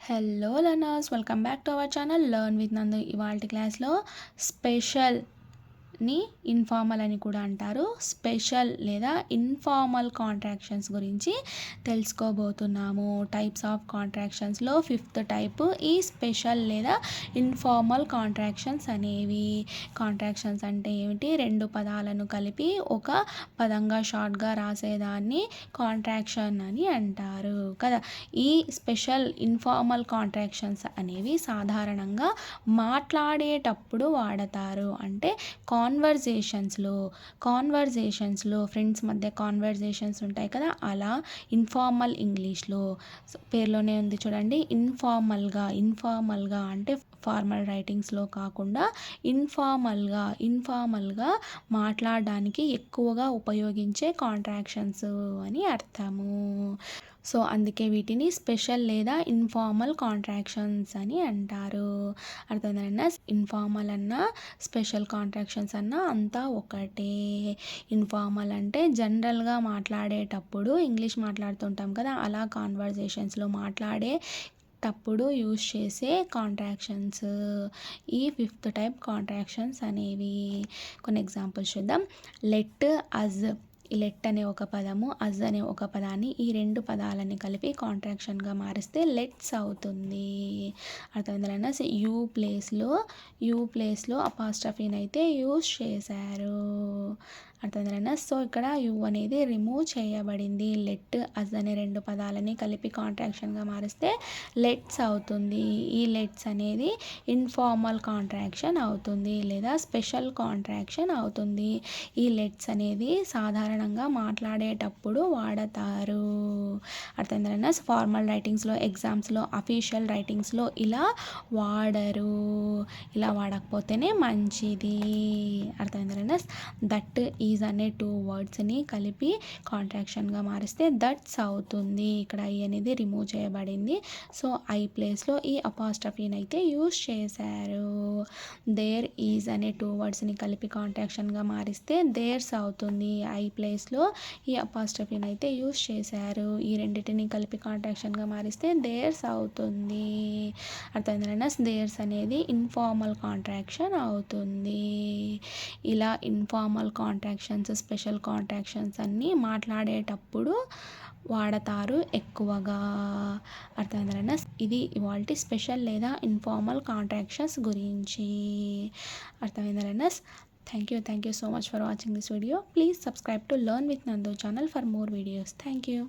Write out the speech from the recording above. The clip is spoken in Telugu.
Hello learners, welcome back to our channel learn with నందు. ఇవాళ క్లాస్లో స్పెషల్ని ఇన్ఫార్మల్ అని కూడా అంటారు. స్పెషల్ లేదా ఇన్ఫార్మల్ కాంట్రాక్షన్స్ గురించి తెలుసుకోబోతున్నాము. టైప్స్ ఆఫ్ కాంట్రాక్షన్స్లో 5th టైప్ ఈ స్పెషల్ లేదా ఇన్ఫార్మల్ కాంట్రాక్షన్స్ అనేవి. కాంట్రాక్షన్స్ అంటే ఏమిటి? రెండు పదాలను కలిపి ఒక పదంగా షార్ట్గా రాసేదాన్ని కాంట్రాక్షన్ అని అంటారు కదా. ఈ స్పెషల్ ఇన్ఫార్మల్ కాంట్రాక్షన్స్ అనేవి సాధారణంగా మాట్లాడేటప్పుడు వాడతారు. అంటే కాన్వర్జేషన్స్లో ఫ్రెండ్స్ మధ్య కాన్వర్జేషన్స్ ఉంటాయి కదా, అలా ఇన్ఫార్మల్ ఇంగ్లీష్లో పేర్లోనే ఉంది చూడండి. ఇన్ఫార్మల్గా అంటే ఫార్మల్ రైటింగ్స్లో కాకుండా ఇన్ఫార్మల్గా మాట్లాడడానికి ఎక్కువగా ఉపయోగించే కాంట్రాక్షన్స్ అని అర్థము. సో అందుకే వీటిని స్పెషల్ లేదా ఇన్ఫార్మల్ కాంట్రాక్షన్స్ అని అంటారు. అర్థమైందన్నా? ఇన్ఫార్మల్ అన్నా స్పెషల్ కాంట్రాక్షన్స్ అన్నా అంతా ఒకటే. ఇన్ఫార్మల్ అంటే జనరల్గా మాట్లాడేటప్పుడు ఇంగ్లీష్ మాట్లాడుతుంటాం కదా, అలా కాన్వర్జేషన్స్లో మాట్లాడేటప్పుడు యూజ్ చేసే కాంట్రాక్షన్స్ ఈ 5th టైప్ కాంట్రాక్షన్స్ అనేవి. కొన్ని ఎగ్జాంపుల్స్ చూద్దాం. లెట్ అనే ఒక పదము, అజ్ అనే ఒక పదాన్ని, ఈ రెండు పదాలని కలిపి కాంట్రాక్షన్గా మారిస్తే లెట్స్ అవుతుంది. అర్థమైందన్నా? యూ ప్లేస్లో అపాస్ట్రఫీని అయితే యూజ్ చేశారు. అర్థమైందన్నా? సో ఇక్కడ యూ అనేది రిమూవ్ చేయబడింది. లెట్, అజ్ అనే రెండు పదాలని కలిపి కాంట్రాక్షన్గా మారిస్తే లెట్స్ అవుతుంది. ఈ లెట్స్ అనేది ఇన్ఫార్మల్ కాంట్రాక్షన్ అవుతుంది లేదా స్పెషల్ కాంట్రాక్షన్ అవుతుంది. ఈ లెట్స్ అనేది సాధారణంగా మాట్లాడేటప్పుడు వాడతారు. అర్థమైందన్నా? ఫార్మల్ రైటింగ్స్లో, ఎగ్జామ్స్లో, అఫీషియల్ రైటింగ్స్లో ఇలా వాడరు. ఇలా వాడకపోతేనే మంచిది. అర్థమైందన్నా? దట్, ఈజ్ అనే 2 వర్డ్స్ని కలిపి కాంట్రాక్షన్గా మారిస్తే దట్స్ అవుతుంది. ఇక్కడ ఐ అనేది రిమూవ్ చేయబడింది. సో ఐ ప్లేస్లో ఈ అపాస్ట్రఫీని అయితే యూజ్ చేశారు. దేర్, ఈజ్ అనే 2 వర్డ్స్ని కలిపి కాంట్రాక్షన్గా మారిస్తే దేర్స్ అవుతుంది. ఐ ప్లేస్లో ఈ అపాస్ట్రఫీని అయితే యూజ్ చేశారు. ఈ రెండింటిని కలిపి కాంట్రాక్షన్గా మారిస్తే దేర్స్ అవుతుంది. అర్థమైందన్నా? దేర్స్ అనేది ఇన్ఫార్మల్ కాంట్రాక్షన్ అవుతుంది. ఇలా ఇన్ఫార్మల్ కాంట్రాక్షన్స్, స్పెషల్ కాంట్రాక్షన్స్ అన్నీ మాట్లాడేటప్పుడు వాడతారు ఎక్కువగా. అర్థమైందన్నా? ఇది ఇవాల్టి స్పెషల్ లేదా ఇన్ఫార్మల్ కాంట్రాక్షన్స్ గురించి. అర్థమైందన్నా? Thank you so much for watching this video. Please subscribe to Learn with Nandu channel for more videos. Thank you.